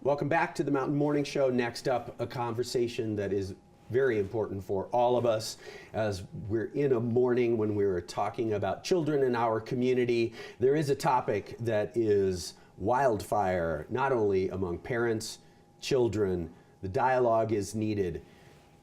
Welcome back to the Mountain Morning Show. Next up, a conversation that is very important for all of us as we're in a morning when we're talking about children in our community. There is a topic that is wildfire, not only among parents, children. The dialogue is needed.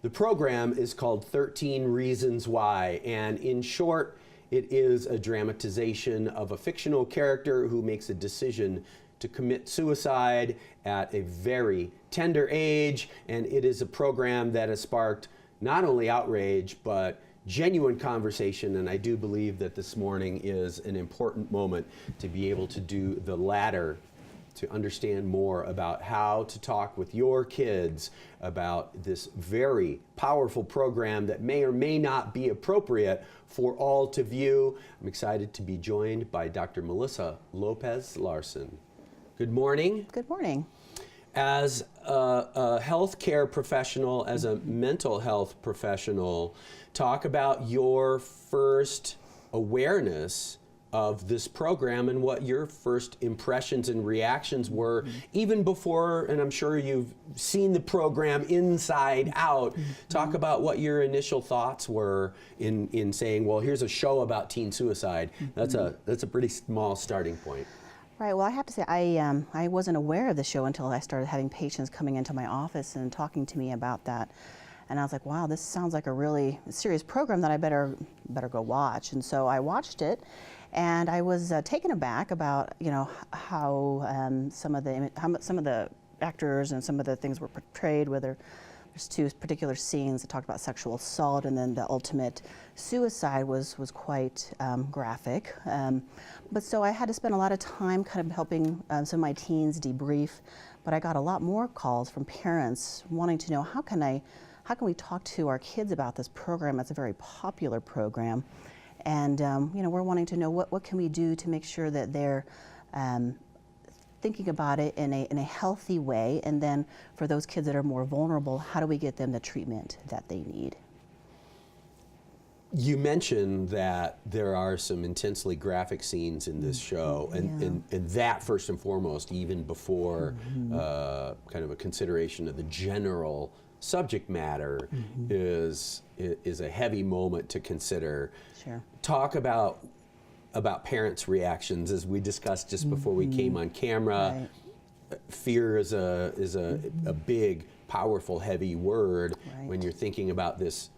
The program is called 13 Reasons Why, and in short, it is a dramatization of a fictional character who makes a decision to commit suicide at a very tender age, and it is a program that has sparked not only outrage, but genuine conversation, and I do believe that this morning is an important moment to be able to do the latter, to understand more about how to talk with your kids about this very powerful program that may or may not be appropriate for all to view. I'm excited to be joined by Dr. Melissa Lopez-Larsen. Good morning. Good morning. As a healthcare professional, as a mental health professional, talk about your first awareness of this program and what your first impressions and reactions were, even before, and I'm sure you've seen the program inside out. Talk about what your initial thoughts were in saying, well, here's a show about teen suicide. That's a pretty small starting point. Right, well, I have to say, I wasn't aware of the show until I started having patients coming into my office and talking to me about that. And I was like, wow, this sounds like a really serious program that I better go watch. And so I watched it, and I was taken aback about, you know, how some of the actors and some of the things were portrayed, whether there's two particular scenes that talked about sexual assault, and then the ultimate suicide was quite graphic. But so I had to spend a lot of time kind of helping some of my teens debrief, but I got a lot more calls from parents wanting to know, how can we talk to our kids about this program? It's a very popular program, and you know, we're wanting to know what can we do to make sure that they're thinking about it in a healthy way, and then for those kids that are more vulnerable, how do we get them the treatment that they need? You mentioned that there are some intensely graphic scenes in this show, and that first and foremost, even before kind of a consideration of the general subject matter, is a heavy moment to consider. Sure. Talk about parents' reactions, as we discussed just before we came on camera. Right. Fear is a big, powerful, heavy word when you're thinking about this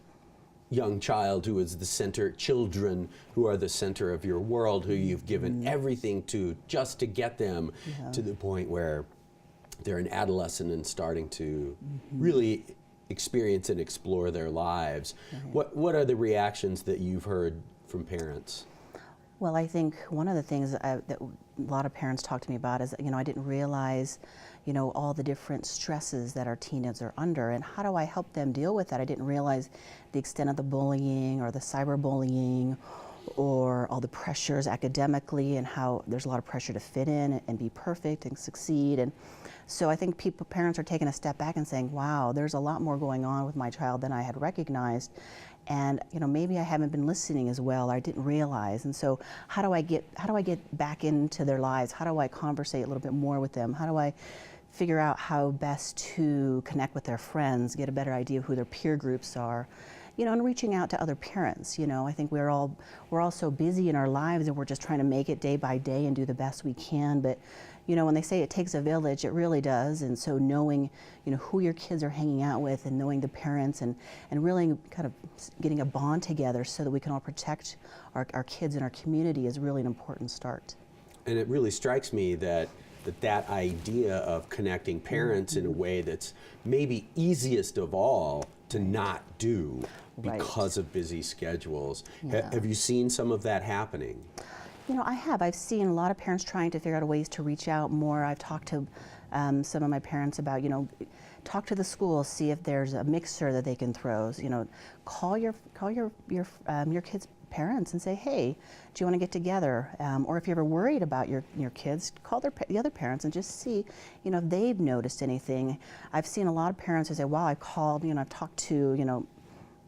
young child who is the center, children who are the center of your world, who you've given everything to just to get them to the point where they're an adolescent and starting to really experience and explore their lives. Right. What are the reactions that you've heard from parents? Well, I think one of the things that a lot of parents talk to me about is, you know, I didn't realize, you know, all the different stresses that our teenagers are under, and how do I help them deal with that? I didn't realize the extent of the bullying or the cyberbullying or all the pressures academically, and how there's a lot of pressure to fit in and be perfect and succeed. And so I think parents are taking a step back and saying, wow, there's a lot more going on with my child than I had recognized. And you know, maybe I haven't been listening as well. I didn't realize. And so, how do I get back into their lives? How do I conversate a little bit more with them? How do I figure out how best to connect with their friends, get a better idea of who their peer groups are, you know, and reaching out to other parents. You know, I think we're all so busy in our lives, and we're just trying to make it day by day and do the best we can. But you know, when they say it takes a village, it really does. And so knowing, you know, who your kids are hanging out with, and knowing the parents, and really kind of getting a bond together so that we can all protect our kids in our community is really an important start. And it really strikes me that idea of connecting parents in a way that's maybe easiest of all to not do because of busy scheges. Have you seen some of that happening? You know, I have. I've seen a lot of parents trying to figure out ways to reach out more. I've talked to some of my parents about, you know, talk to the school, see if there's a mixer that they can throw. You know, call your kids' parents and say, hey, do you want to get together? Or if you're ever worried about your kids, call the other parents and just see, you know, if they've noticed anything. I've seen a lot of parents who say, wow, I called, you know, I've talked to, you know,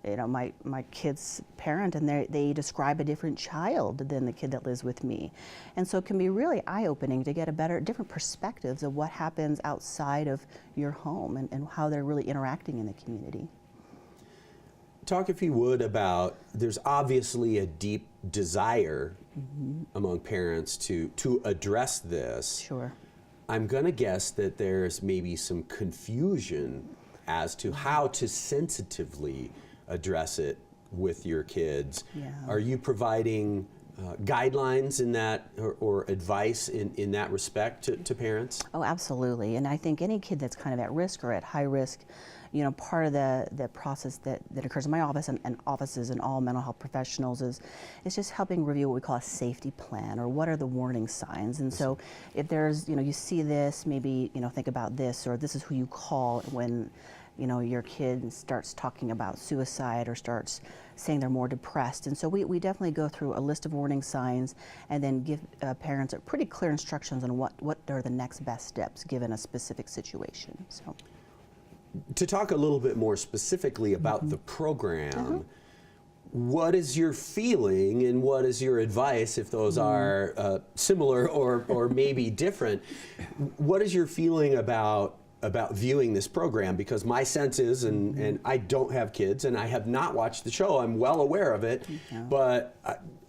my kid's parent, and they describe a different child than the kid that lives with me. And so it can be really eye-opening to get different perspectives of what happens outside of your home and how they're really interacting in the community. Talk, if you would, about, there's obviously a deep desire among parents to address this. Sure. I'm going to guess that there's maybe some confusion as to how to sensitively address it with your kids. Yeah. Are you providing guidelines in that, or advice in that respect to parents? Oh, absolutely. And I think any kid that's kind of at risk or at high risk, part of the process that occurs in my office and offices and all mental health professionals is just helping review what we call a safety plan, or what are the warning signs. And so if there's, you see this, maybe, think about this, or this is who you call when, your kid starts talking about suicide or starts saying they're more depressed. And so we definitely go through a list of warning signs and then give parents pretty clear instructions on what are the next best steps given a specific situation. So, to talk a little bit more specifically about the program, what is your feeling and what is your advice, if those are similar or maybe different? What is your feeling about viewing this program? Because my sense is, and I don't have kids and I have not watched the show, I'm well aware of it, but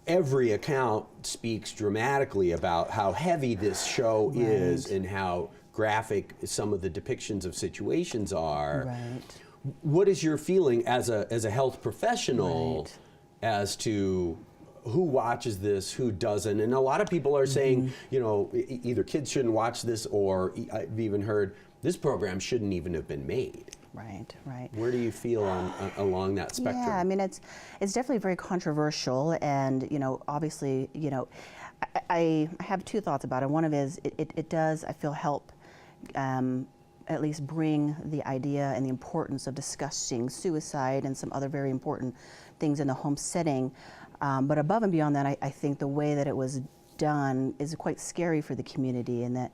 every account speaks dramatically about how heavy this show is and how graphic some of the depictions of situations are. Right. What is your feeling as a health professional as to who watches this, who doesn't? And a lot of people are saying, either kids shouldn't watch this, or I've even heard this program shouldn't even have been made. Right, right. Where do you feel along that spectrum? Yeah, I mean, it's definitely very controversial, and obviously, I have two thoughts about it. One of it is it does, I feel, help at least bring the idea and the importance of discussing suicide and some other very important things in the home setting. But above and beyond that, I think the way that it was done is quite scary for the community, in that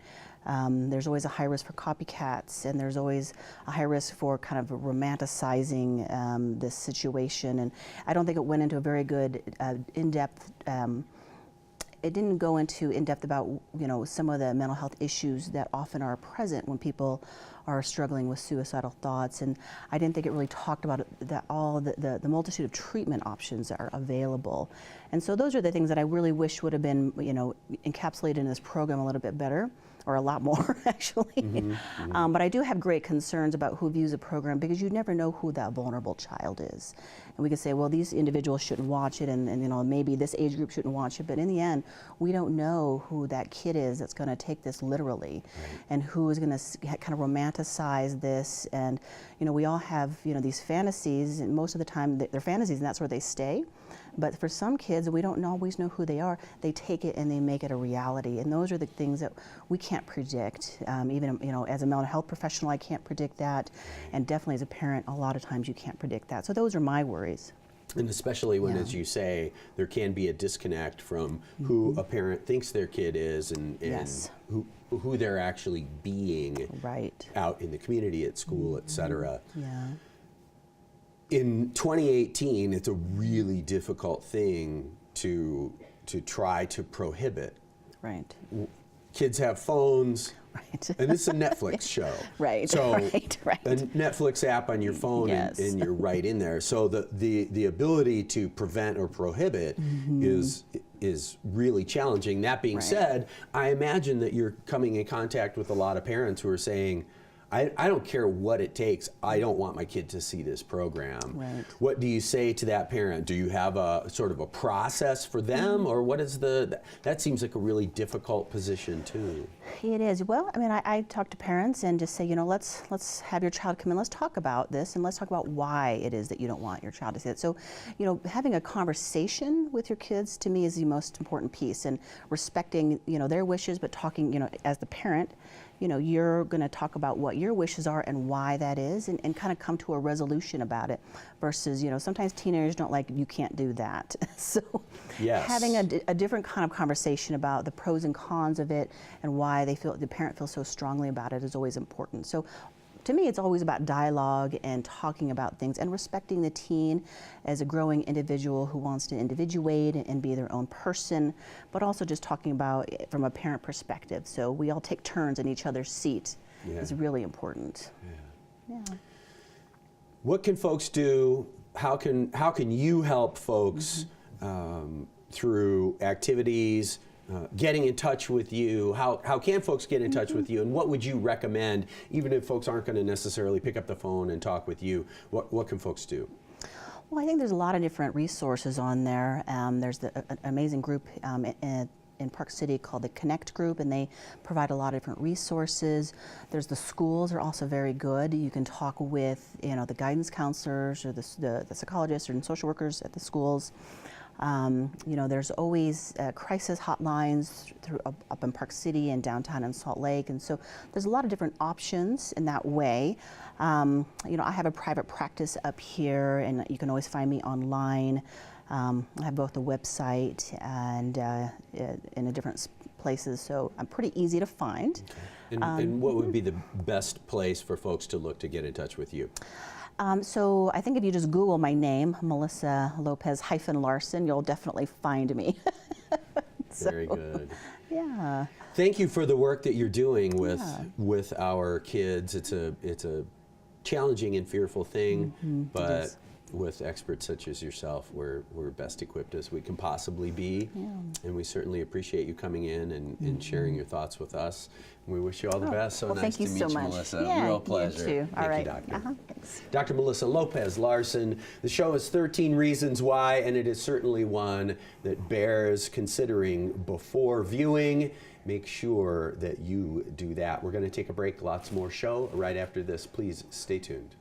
there's always a high risk for copycats, and there's always a high risk for kind of romanticizing this situation. And I don't think it went into a very good in-depth it didn't go into in-depth about some of the mental health issues that often are present when people are struggling with suicidal thoughts, and I didn't think it really talked about all the multitude of treatment options that are available. And so those are the things that I really wish would have been encapsulated in this program a little bit better, or a lot more actually. But I do have great concerns about who views a program, because you never know who that vulnerable child is. And we could say, well, these individuals shouldn't watch it, and maybe this age group shouldn't watch it, but in the end, we don't know who that kid is that's going to take this literally, and who is going to kind of romanticize this. And we all have these fantasies, and most of the time they're fantasies, and that's where they stay. But for some kids, we don't always know who they are. They take it and they make it a reality, and those are the things that we can't predict. Even as a mental health professional, I can't predict that, and definitely as a parent, a lot of times you can't predict that. So those are my worries. And especially when, as you say, there can be a disconnect from who a parent thinks their kid is and who they're actually being out in the community, at school, et cetera. Yeah. In 2018, it's a really difficult thing to try to prohibit. Right. Kids have phones. Right. And it's a Netflix show. So a Netflix app on your phone, and you're right in there. So the ability to prevent or prohibit is really challenging. That being said, I imagine that you're coming in contact with a lot of parents who are saying, I don't care what it takes. I don't want my kid to see this program. Right. What do you say to that parent? Do you have a sort of a process for them, or what is that seems like a really difficult position too. It is. Well, I mean, I talk to parents and just say, let's have your child come in. Let's talk about this, and let's talk about why it is that you don't want your child to see it. So, having a conversation with your kids, to me, is the most important piece, and respecting, their wishes, but talking, as the parent, you're going to talk about what your wishes are and why that is, and kind of come to a resolution about it, versus, sometimes teenagers don't like, you can't do that. So having a different kind of conversation about the pros and cons of it and why the parent feels so strongly about it is always important. So to me, it's always about dialogue and talking about things and respecting the teen as a growing individual who wants to individuate and be their own person, but also just talking about it from a parent perspective. So we all take turns in each other's seat is really important. Yeah. What can folks do? How can you help folks through activities, getting in touch with you? How can folks get in touch with you? And what would you recommend, even if folks aren't going to necessarily pick up the phone and talk with you? What can folks do? Well, I think there's a lot of different resources on there. There's an amazing group in Park City called the Connect Group, and they provide a lot of different resources. There's the schools are also very good. You can talk with the guidance counselors or the psychologists or social workers at the schools. There's always crisis hotlines up in Park City and downtown in Salt Lake, and so there's a lot of different options in that way. I have a private practice up here, and you can always find me online. I have both a website and in different places, so I'm pretty easy to find. Okay. And what would be the best place for folks to look to get in touch with you? So I think if you just Google my name, melissalopez-larsen, you'll definitely find me. Very good. Yeah. Thank you for the work that you're doing with our kids. It's a challenging and fearful thing, but with experts such as yourself, we're best equipped as we can possibly be. Yeah. And we certainly appreciate you coming in and sharing your thoughts with us. We wish you all the best. So nice to meet you, Melissa. Yeah, real pleasure. You too. Thank you, Doctor. Dr. Melissa Lopez-Larsen. The show is 13 Reasons Why, and it is certainly one that bears considering before viewing. Make sure that you do that. We're going to take a break. Lots more show right after this. Please stay tuned.